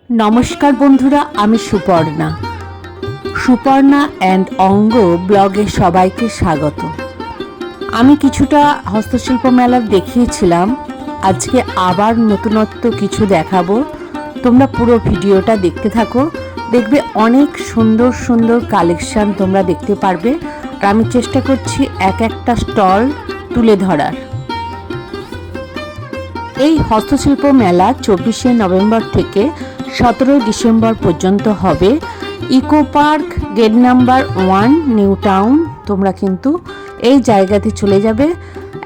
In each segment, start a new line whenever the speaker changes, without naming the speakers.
নমস্কার বন্ধুরা, আমি সুপর্ণা অ্যান্ড অঙ্গ ব্লগে সবাইকে স্বাগত। আমি কিছুটা হস্তশিল্প মেলার দেখিয়েছিলাম, আজকে আবার নতুনত্ব কিছু দেখাবো। তোমরা পুরো ভিডিওটা দেখতে থাকো, দেখবে অনেক সুন্দর সুন্দর কালেকশান তোমরা দেখতে পারবে। আর আমি চেষ্টা করছি এক একটা স্টল তুলে ধরার। এই হস্তশিল্প মেলা 24শে নভেম্বর থেকে 17 ডিসেম্বর পর্যন্ত হবে। Eco Park, gate number 1, New Town. তোমরা কিন্তু এই জায়গাতে চলে যাবে।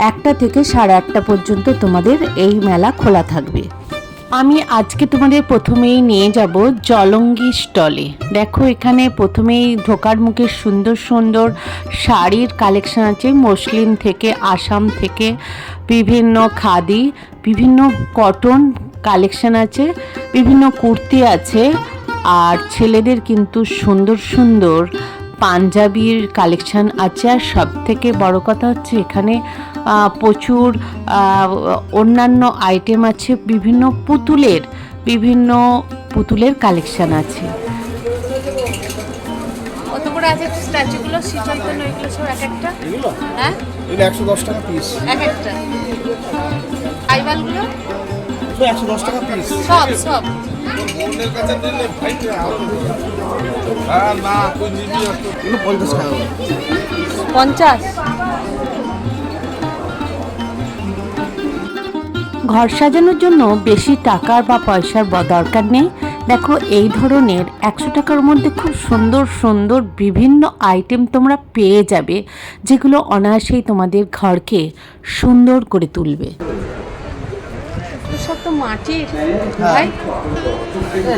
1টা থেকে 8:30 পর্যন্ত তোমাদের এই মেলা খোলা থাকবে। আমি আজকে তোমাদের প্রথমেই নিয়ে যাব জলঙ্গি স্টলে। দেখো, এখানে প্রথমেই ঢোকার মুখে সুন্দর সুন্দর শাড়ির কালেকশন আছে, মসলিন থেকে, আসাম থেকে, বিভিন্ন খাদি, বিভিন্ন কটন কালেকশন আছে, বিভিন্ন কুর্তি আছে। আর ছেলেদের কিন্তু সুন্দর সুন্দর পাঞ্জাবির কালেকশান আছে। আর সব থেকে বড় কথা হচ্ছে এখানে প্রচুর অন্যান্য আইটেম আছে, বিভিন্ন পুতুলের কালেকশান আছে।
কত করে আছে স্ট্যাচুগুলো? শ্রীচৈতন্য এগুলো সব এক একটা? হ্যাঁ,
এটা 110 টাকা পিস।
এক একটা। আইবালগুলো
110 টাকা পিস।
সব
বোনের কাছে দিলে ভাইটা হ্যাঁ না কই নিবি এগুলো 50 টাকা।
50।
ঘর সাজানোর জন্য বেশি টাকার বা পয়সার দরকার নেই। দেখো, এই ধরনের 100 টাকার মধ্যে খুব সুন্দর সুন্দর বিভিন্ন আইটেম তোমরা পেয়ে যাবে, যেগুলো অনায়াসেই তোমাদের ঘরকে সুন্দর করে তুলবে।
সব তো মাটির ভাই।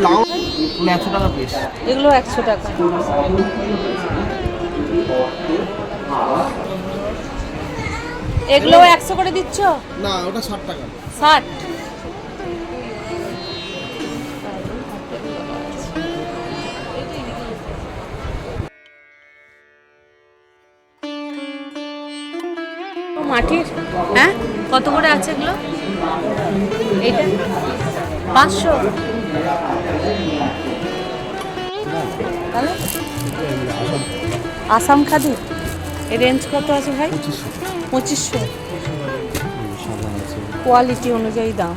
লাউ 100 টাকা পিস।
এগুলো 100 টাকা। এগুলো 100 করে দিচ্ছ?
না, ওটা 60 টাকা।
60। মাটির, হ্যাঁ, কত করে আছে এগুলো? এইটা 500। তাহলে আসাম খাদি এর রেঞ্জ কত আছে ভাই? 2500। কোয়ালিটি অনুযায়ী দাম।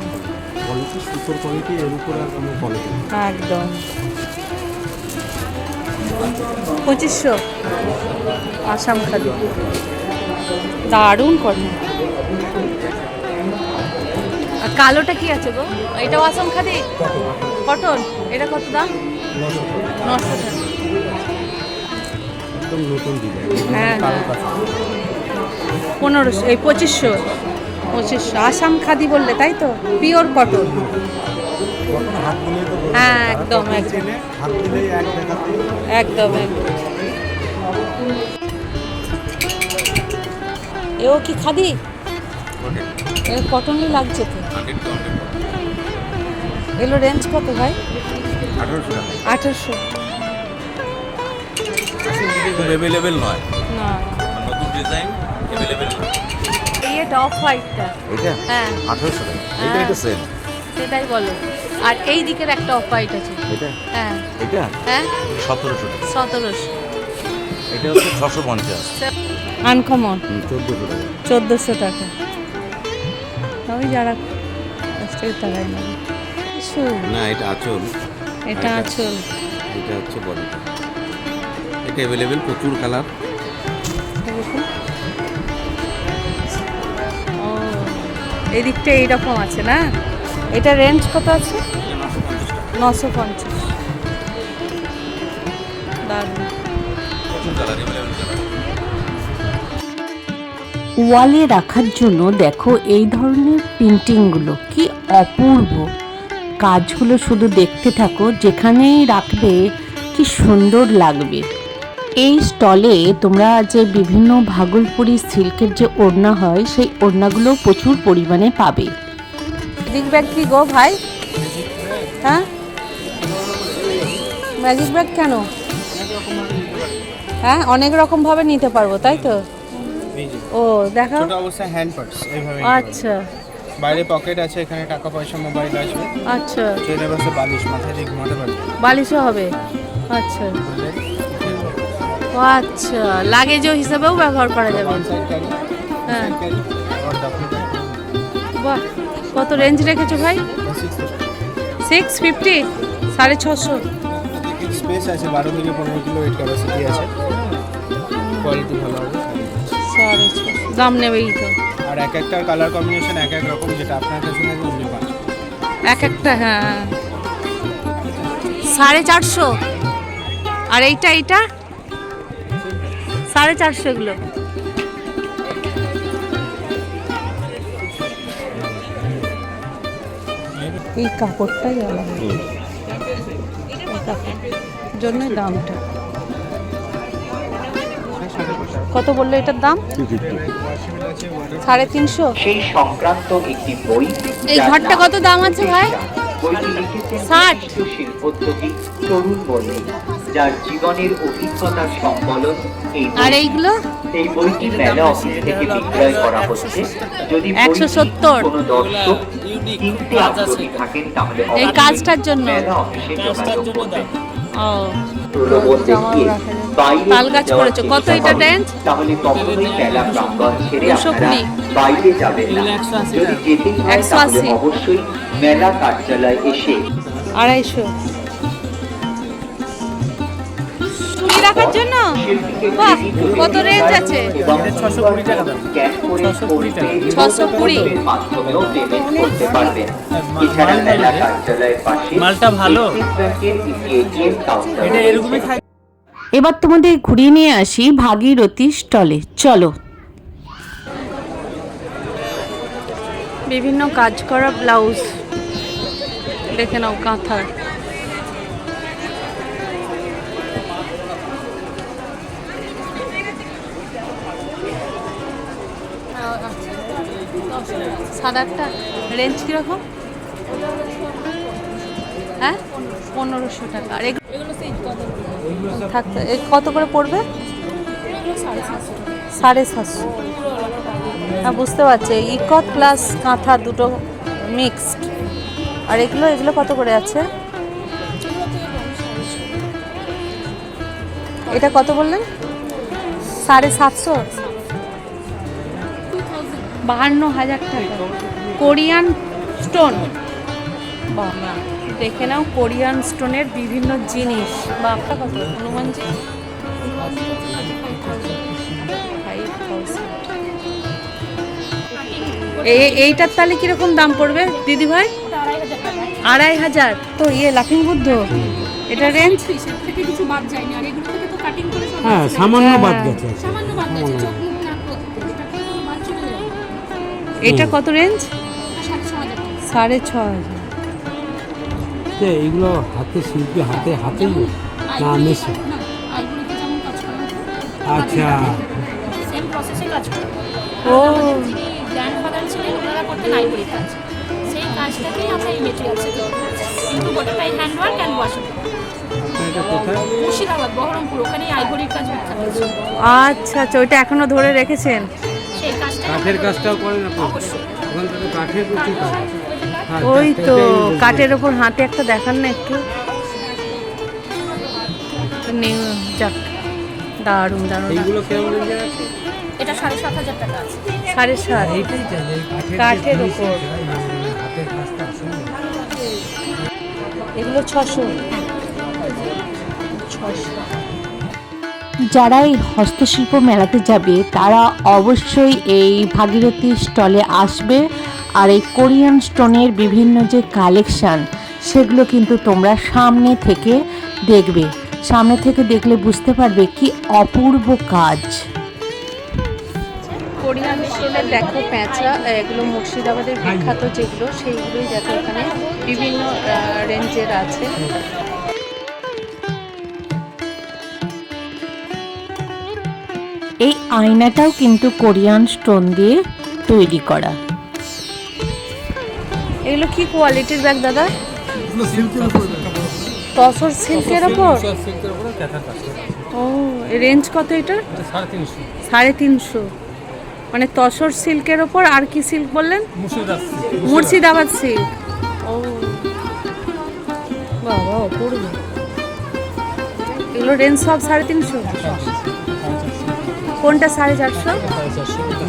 কোয়ালিটি সুপার কোয়ালিটি, এর উপরে আর কোনো কোয়ালিটি নেই।
একদম 2500 আসাম খাদি, দারুণ কটন। আর কালোটা কি আছে গো? এটাও আসাম খাদি কটন। এটা কত দাম? 900 টাকা।
একদম নতুন ডিজাইন।
হ্যাঁ, 1500, এই 2500 আসাম খাদি বললে, তাই তো? Pure cotton.
হাত দিলে তো
হ্যাঁ, একদম একদম
হাত দিলেই এক দেখাতে।
একদম। এও কি খাদি? এর কটনই লাগছে তো। এগুলো রেঞ্জ কত ভাই?
1800 টাকা।
1800।
अवेलेबल নয়,
না,
নতুন ডিজাইন अवेलेबल নয়।
এই টপ হোয়াইটটা,
এটা
হ্যাঁ
1800 টাকা।
হ্যাঁ।
এটা সেম।
সেটাই বলো। আর এই দিকের একটা অফ হোয়াইট আছে।
এটা
হ্যাঁ
এটা
হ্যাঁ
1700 টাকা।
1700।
এটা হচ্ছে 650।
আনকমন
1400 টাকা।
1400 টাকা। ওই যারা টাকায় নেবে।
না, এটা আঁচল।
এটা আঁচল।
এটা হচ্ছে বডিটা। এটা अवेलेबल, প্রচুর কালার।
ও, এই দিকটা এইরকম আছে না? এটা রেঞ্জ কত আছে? 950। দারুণ।
প্রচুর কালার अवेलेबल কালার।
ওয়ালে রাখার জন্য দেখো এই ধরনের প্রিন্টিংগুলো কি অপূর্ব। কাজগুলো শুধু দেখতে থাকো, যেখানেই রাখবে কি সুন্দর লাগবে। এই স্টলে তোমরা যে বিভিন্ন ভাগলপুরি সিল্কের যে ওড়না হয়, সেই ওড়নাগুলো প্রচুর পরিমাণে পাবে।
ম্যাজিক ব্যাগ কি গো ভাই? হ্যাঁ, ম্যাজিক ব্যাগ কেন? হ্যাঁ, অনেক রকম ভাবে নিতে পারবো, তাই তো? ও দেখাও।
এটা অবশ্যই হ্যান্ড পার্টস এইভাবে।
আচ্ছা,
বাইরে পকেট আছে, এখানে টাকা পয়সা মোবাইল আসবে।
আচ্ছা,
ট্রেনে বসে বালিশ মাথায় দিয়ে ঘুমাতে পারবে।
বালিশও হবে। আচ্ছা ও আচ্ছা, লাগেজও হিসেবেও ব্যবহার করা যাবে। হ্যাঁ, বাহ, কত রেঞ্জ রেখেছো ভাই? 650, 650।
স্পেস আছে, 12 থেকে 15 কিলো ওয়েট ক্যাপাসিটি আছে, কোয়ালিটি ভালো হবে।
650 দাম নেবেই তো।
আর এক একটার কালার কম্বিনেশন এক এক রকম, যেটা আপনার কাছে থাকবে অন্য পাঁচ
এক একটা। হ্যাঁ, 450। আর এইটা 450 এগুলো। এই কাপড়টাই আলাদা, এই কাপড় জন্যই দামটা। কত বললো এটার দাম? 350।
সেই সংক্রান্ত একটি বই।
এই ঘরটা কত দাম আছে ভাই?
বইটি লিখেছেন
60।
শিল্পোদ্যোগী তরুণ মল্লিক, যার জীবনের অভিজ্ঞতার সংকলন এই বই।
আর এইগুলো
এই বইটি মেলা অফিস থেকে বিক্রয় করা হচ্ছে। যদি বইটি
170।
কোনো দর্শক কিনতে আগ্রহী থাকেন তাহলে
এই
অবশ্যই
কাজটার জন্য।
মেলা অফিসে যোগাযোগ করবেন।
ও,
প্রলোভন দেখিয়ে বাইরে
তাল গাছ
যাওয়ার
করেছো। কত
চেষ্টা
এটা
করেন,
রেঞ্জ?
তাহলে কখনোই মেলা প্রাঙ্গণ ছেড়ে
220।
আপনারা বাইরে যাবেন না। যদি যেতেই হয় তাহলে
180।
অবশ্যই মেলা কার্যালয় এসে
250 চুড়ি রাখার জন্য। বাহ, কত রেঞ্জ আছে?
এবং 620 টাকা দাম। স্ক্যান করে
620
এর মাধ্যমেও পেমেন্ট করতে পারবেন। এছাড়া মেলা কার্যালয়ের পাশে
মালটা ভালো।
ব্যাংকের এটিএম কাউন্টার রয়েছে।
এবার তোমাদের ঘুরিয়ে নিয়ে আসি ভাগীরথী স্টলে, চলো।
বিভিন্ন কাজ করা ব্লাউজ দেখে নাও, কাঁথার। সাদারটা রেঞ্জ কিরকম? হ্যাঁ, 1500 টাকা। আর এগুলো থাকতে কত করে পড়বে? 750। হ্যাঁ, বুঝতে পারছি। ইকত প্লাস কাঁথা দুটো মিক্সড। আর এগুলো কত করে আছে? এটা কত বললেন? 750। 52,000 টাকা। Korean stone. বাবা, দেখে নাও কোরিয়ান স্টোনের বিভিন্ন জিনিস। বাপটা কত অনুমান? 5,000। এইটার তাহলে কিরকম দাম পড়বে দিদি ভাই? 2,500। তো লাফিং বুদ্ধ, এটা রেঞ্জ?
হ্যাঁ, সামান্য বাদ গেছে।
এটা কত রেঞ্জ? 6,500।
এইগুলো হাতে শিল্পী হাতেই না মেশিন? আচ্ছা,
সেম প্রসেসে কাজ করে।
ও,
গ্র্যান্ডফাদার ছিলেন, ওনারা করতেন আইভরি কাজ। সেই কাজটাকেই আমরা এই মেটেরিয়াল থেকে কিন্তু গোটাটাই হ্যান্ডওয়ার্ক অ্যান্ড ওয়াশ।
এটা কোথায়?
মুর্শিদাবাদ, বহরমপুর, ওখানেই আইভরির কাজ বিখ্যাত আছে।
আচ্ছা আচ্ছা, ওইটা এখনো ধরে রেখেছেন?
সেই কাজটা
কাঠের কাজটাও করেন আপনি?
অবশ্যই।
ওখান থেকে কাঠের প্রচুর কাজ। হ্যাঁ,
ওই তো
এটাই বলছি।
কাঠের ওপর হাতে একটা দেখান না একটু। যাক, দারুণ দারুণ।
এইগুলো কেমন রেঞ্জের আছে?
এটা 7,500 টাকা আছে।
7,500।
এইটাই চাই, এই
কাঠের
যে
ওপর।
হাতের কাজটা আসলে
এগুলো 600।
যারা এই হস্তশিল্প মেলাতে যাবে তারা অবশ্যই এই ভাগীরথী স্টলে আসবে। আর এই কোরিয়ান স্টোনের বিভিন্ন যে কালেকশান সেগুলো কিন্তু তোমরা সামনে থেকে দেখবে। সামনে থেকে দেখলে বুঝতে পারবে কি অপূর্ব কাজ।
কোরিয়ান স্টোনের দেখো প্যাঁচা, এগুলো মুর্শিদাবাদের বিখ্যাত যেগুলো, সেইগুলোই দেখো এখানে বিভিন্ন রেঞ্জের আছে।
এই আয়নাটাও কিন্তু কোরিয়ান স্টোন দিয়ে তৈরি করা।
এগুলো কি কোয়ালিটির ব্যাগ দাদা? তসর সিল্কের ওপর। ও, রেঞ্জ কত এটা? 350। মানে তসর সিল্কের ওপর আর কি সিল্ক বললেন? মুর্শিদাবাদ সিল্ক। ও বাবা, অপূর্ব। এগুলো রেঞ্জ সব 350? কোনটা 450?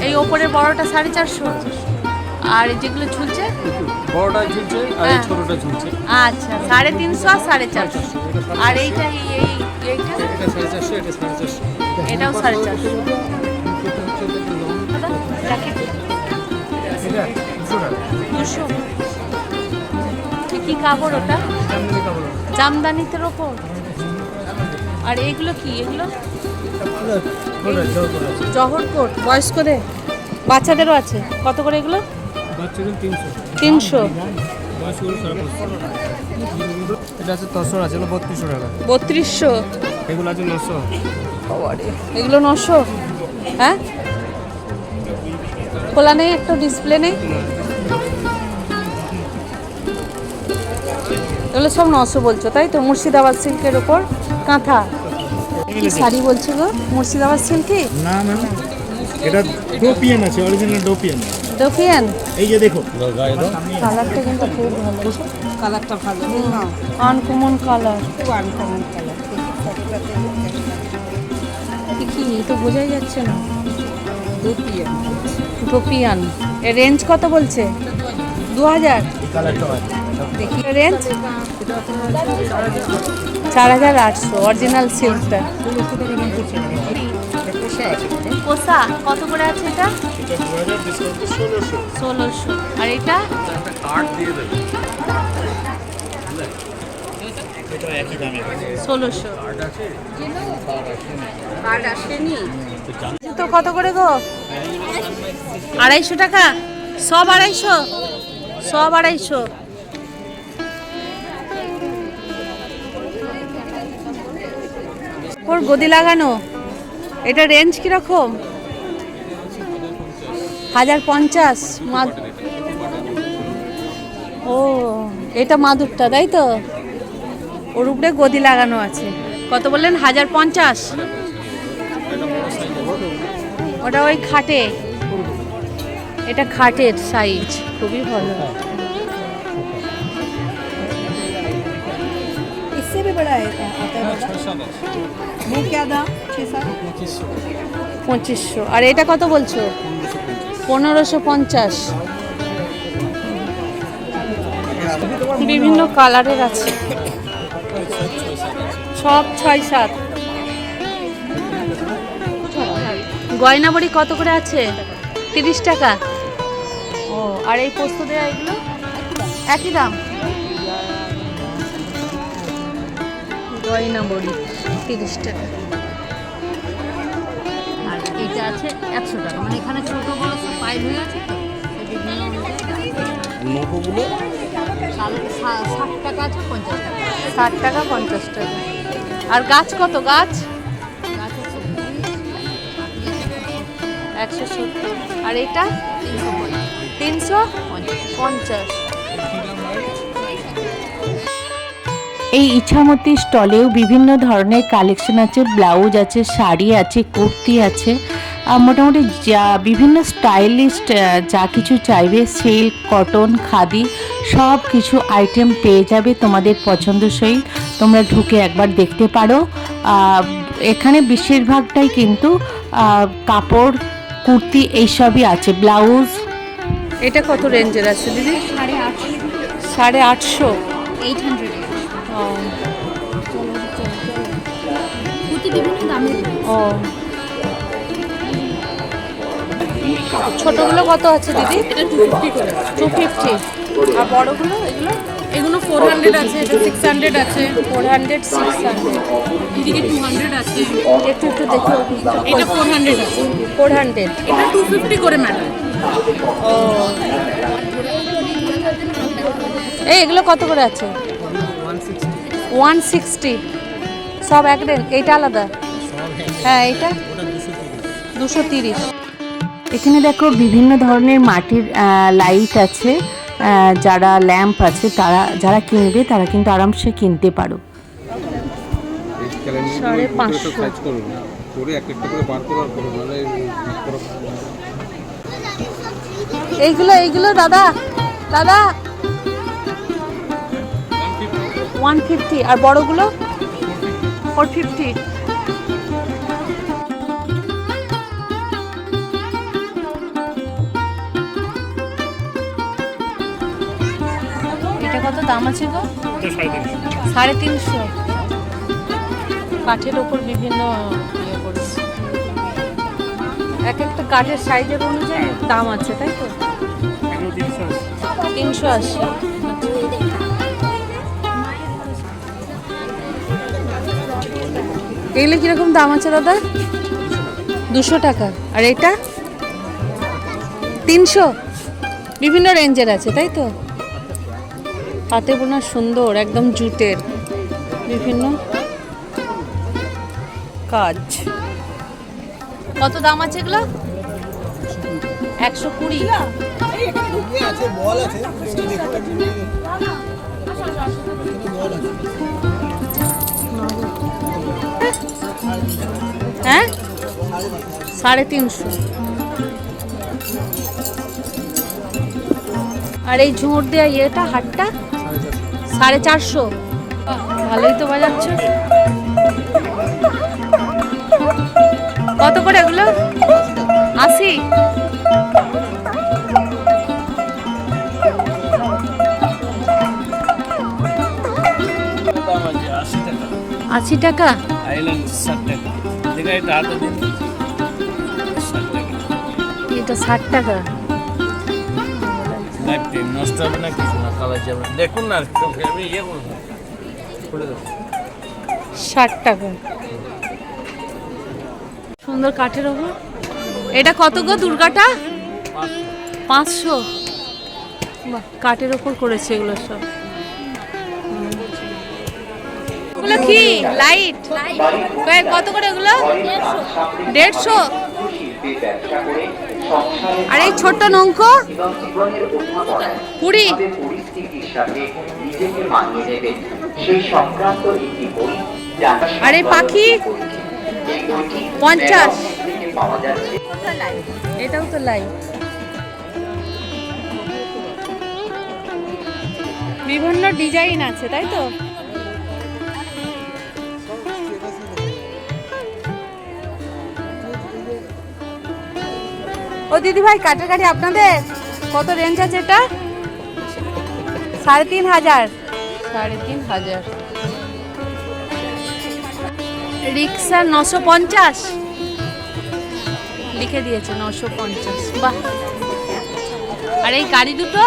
এই ওপরে বড়টা 450, আর যেগুলো ঝুলছে
বড়টা ঝুলছে আর
হ্যাঁ।
ছোটটা ঝুলছে।
আচ্ছা, 350 আর 450। আর এইটা এইটা
এটা 450, এটা 450।
এটাও 450।
এটা 200 টাকা।
200। কি কাপড় ওটা?
জামদানি কাপড়।
জামদানিতে ওপর। আর এগুলো কি? এগুলো জহরকোট। বয়স্কদের, বাচ্চাদেরও আছে। কত করে এগুলো?
বাচ্চাদের 300।
300।
বয়স্কদের 550। এটা আছে তসর আছে, এগুলো 3200 টাকা।
3200।
এগুলো আছে 900।
এগুলো 900? হ্যাঁ, খোলা নেই, একটা ডিসপ্লে নেই। এগুলো সব 900 বলছো তাই তো? মুর্শিদাবাদ সিল্কের ওপর কাঁথা। কি শাড়ি বলছো গো? মুর্শিদাবাদ সিল্কি?
না ম্যাম, এটা ডোপিয়ান আছে, অরিজিনাল ডোপিয়ান।
ডোফিয়ান।
এই যে দেখো,
কালারটা কিন্তু খুব ভালো।
কালারটা ভালো না,
আনকমন কালার।
খুব আনকমন কালার।
কি তো বোঝাই যাচ্ছে না।
ডোপিয়ান।
ডোপিয়ান। এর রেঞ্জ কত বলছে? 2000।
এই কালারটা হয়।
দেখি রেঞ্জ 4800। অরিজিনাল সিল্কটা। কোসা কত করে আছে এটা?
এটা 2000 ডিসকাউন্ট 1600।
1600। আর এটা?
এটা একই দামে।
1600। কার্ড আসেনি তো। কত করে গো? 250 টাকা। সব 250? সব 250। ওর গদি লাগানো। এটা রেঞ্জ কিরকম? 1050। ও, এটা মাদুরটা তাই তো? ওর উপরে গদি লাগানো আছে। কত বললেন? 1050। ওটা ওই খাটে। এটা খাটের সাইজ, খুবই ভালো।
इससे भी बड़ा है आता है। वो क्या दाम? 6-7।
2500। আর এটা কত বলছো? 1550। বিভিন্ন কালারের আছে, সব 6-7। গয়না বড়ি কত করে আছে? 30 টাকা। ও, আর এই পোস্ত দেওয়া এগুলো একই দাম? গয়না বড়ি 30 টাকা।
আর এইটা আছে 100 টাকা। মানে এখানে ছোট বড় সব পাইল হয়ে আছে তো, বিভিন্ন
নৌকোগুলো
60 টাকা আছে, 50 টাকা।
60 টাকা, 50 টাকা। আর গাছ কত? গাছ
গাছ আছে
170। আর এটা 350।
এই ইছামতি স্টলেও বিভিন্ন ধরনের কালেকশন আছে। ব্লাউজ আছে, শাড়ি আছে, কুর্তি আছে, মোটামুটি যা বিভিন্ন স্টাইলিস্ট যা কিছু চাইবে, সিল্ক, কটন, খাদি সব কিছু আইটেম পেয়ে যাবে তোমাদের পছন্দসই। তোমরা ঢুকে একবার দেখতে পারো। এখানে বেশিরভাগটাই কিন্তু কাপড়, কুর্তি এইসবই আছে, ব্লাউজ।
এটা কত রেঞ্জের আছে দিদি? 850।
800। কুর্তি বিভিন্ন দামের।
ও, ছোটগুলো কত আছে দিদি?
এটা 250 করে।
250। আর বড়গুলো এগুলো?
এগুলো 400 আছে, এটা 600 আছে,
400, 600।
এদিকে 200 আছে।
একটু একটু দেখো।
এটা 400 আছে।
400।
এটা 250 করে ম্যাডাম।
ও, এই এগুলো কত করে আছে? 160। সব এক রেঞ্জ? এইটা আলাদা? হ্যাঁ, এইটা 230।
এখানে দেখো বিভিন্ন ধরনের মাটির লাইট আছে, যারা ল্যাম্প আছে তারা যারা কিনবে তারা কিন্তু আরামসে কিনতে পারো।
এই ক্যালেন্ডারগুলো
550
সাইজ করুন, করে এক একটা করে বার করার পরে নাহলে
এইগুলো দাদা দাদা 150 আর বড়গুলো 450। এটা কত দাম আছে গো? 350। কাঠের ওপর বিভিন্ন ইয়ে করেছে, এক একটা কাঠের সাইজের অনুযায়ী দাম আছে, তাই তো? 380। এগুলো কিরকম দাম আছে দাদা? 200 টাকা। আর এটা 300। বিভিন্ন রেঞ্জের আছে, তাই তো? হাতে বোনা সুন্দর, একদম জুটের বিভিন্ন কাজ। কত দাম আছে এগুলো? 120। হ্যাঁ 350। আর এই ঝুমুর দেয়া ইয়েটা হাটটা 450। ভালোই তো বাজাচ্ছে। কত করে এগুলো? 80। 80 টাকা। এটা 60 টাকা।
নষ্ট হবে না, কিছু না, কালার যাবে না। দেখুন না, আমি ইয়ে করবো, খুলে দেবো।
60 টাকা। সুন্দর কাঠের ওপর। এটা কত গো দুর্গাটা? 500। বাহ, কাঠের ওপর করেছে এগুলো সব। এগুলো কি লাইট? কত করে এগুলো? 150। আর এই ছোট্ট নৌক 20। আর এই পাখি 50। এটাও তো লাইট। বিভিন্ন ডিজাইন আছে, তাই তো? ও দিদি ভাই, কাঠের গাড়ি আপনাদের কত রেঞ্জ আছে? এটা 3500। 3500। রিক্সা 950 লিখে দিয়েছে, 950। বাহ। আর এই গাড়ি দুটো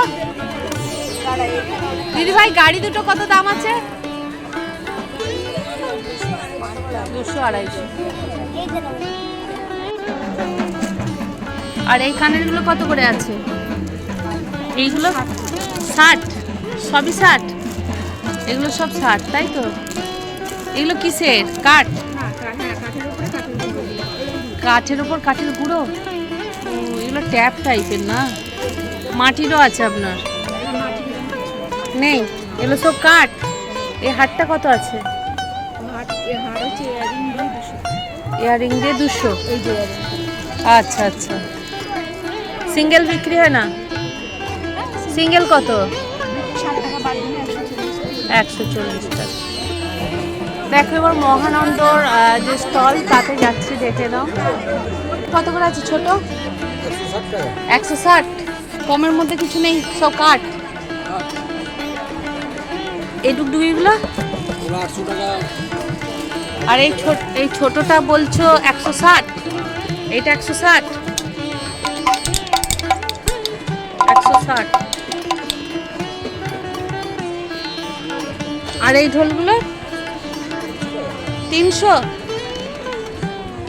দিদি ভাই, গাড়ি দুটো কত দাম আছে? 200-250। আর এই কানেরগুলো কত করে আছে? এইগুলো 60। সবই 60। এগুলো সব 60, তাই তো? এগুলো কিসের? কাঠ? কাঠের উপর কাঠের গুঁড়ো। এগুলো ট্যাপ টাইপের না? মাটিরও আছে আপনার? নেই, এগুলো সব কাঠ। এই হাটটা কত আছে? ইয়ারিং দিয়ে 200। আচ্ছা আচ্ছা। সিঙ্গেল বিক্রি হয় না? সিঙ্গেল কত? 140 টাকা। দেখো এবার মহানন্দর যে স্টল, তাতে যাচ্ছি, দেখে নাও কত করে আছে। ছোট 160। কমের মধ্যে কিছু নেই, সব কাঠ। এই ডুগডুগিগুলো
800 টাকা।
আর এই ছোটটা বলছো 160। এইটা 160। 160। আর এই ঢোলগুলো 300।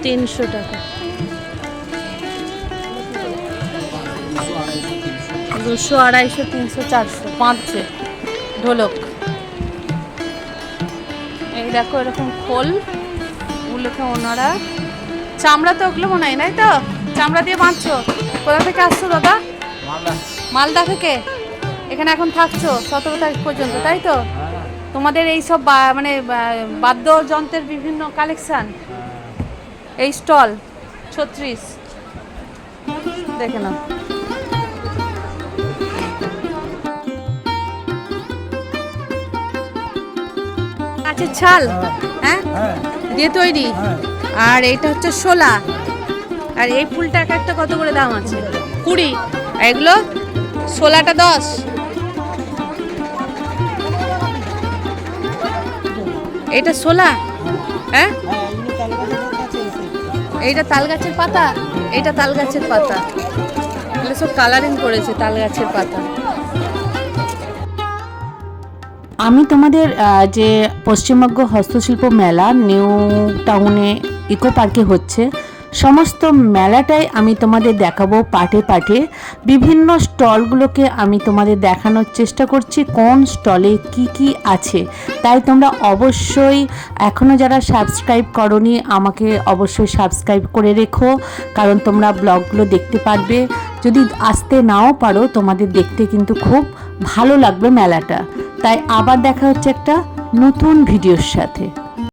300 টাকা। 200, 250, 300, 400, 5 সেট ঢোলক। এই দেখো এরকম খোল, ওগুলোকে ওনারা চামড়া, তো ওগুলো মনে হয়, নাই তো? চামড়া দিয়ে বাঁধছো। কোথা থেকে আসছো দাদা? মালদা থেকে। এখানে এখন থাকছো 17 তারিখ পর্যন্ত, তাই তো? তোমাদের এই সব মানে বাদ্যযন্ত্রের বিভিন্ন কালেকশন, এই স্টল 36। দেখে নাও। কাঁচের ছাল, হ্যাঁ দিয়ে তৈরি। আর এইটা হচ্ছে শোলা। আর এই ফুলটা এক একটা কত করে দাম আছে? 20। আর এগুলো শোলাটা 10। এইটা শোলা, হ্যাঁ এইটা তাল গাছের পাতা, এইটা তাল গাছের পাতা, এগুলো সব কালারিং করেছে তাল গাছের পাতা।
আমি তোমাদের যে পশ্চিমবঙ্গ হস্তশিল্প মেলা নিউ টাউনে ইকো পার্কে হচ্ছে, সমস্ত মেলাটাই আমি তোমাদের দেখাবো পার্টে পার্টে। বিভিন্ন স্টলগুলোকে আমি তোমাদের দেখানোর চেষ্টা করছি কোন স্টলে কি কি আছে। তাই তোমরা অবশ্যই এখনও যারা সাবস্ক্রাইব করোনি আমাকে অবশ্যই সাবস্ক্রাইব করে রেখো, কারণ তোমরা ব্লগগুলো দেখতে পারবে। যদি আসতে নাও পারো তোমাদের দেখতে কিন্তু খুব ভালো লাগবে মেলাটা। তাই আবার দেখা হচ্ছে একটা নতুন ভিডিওর সাথে।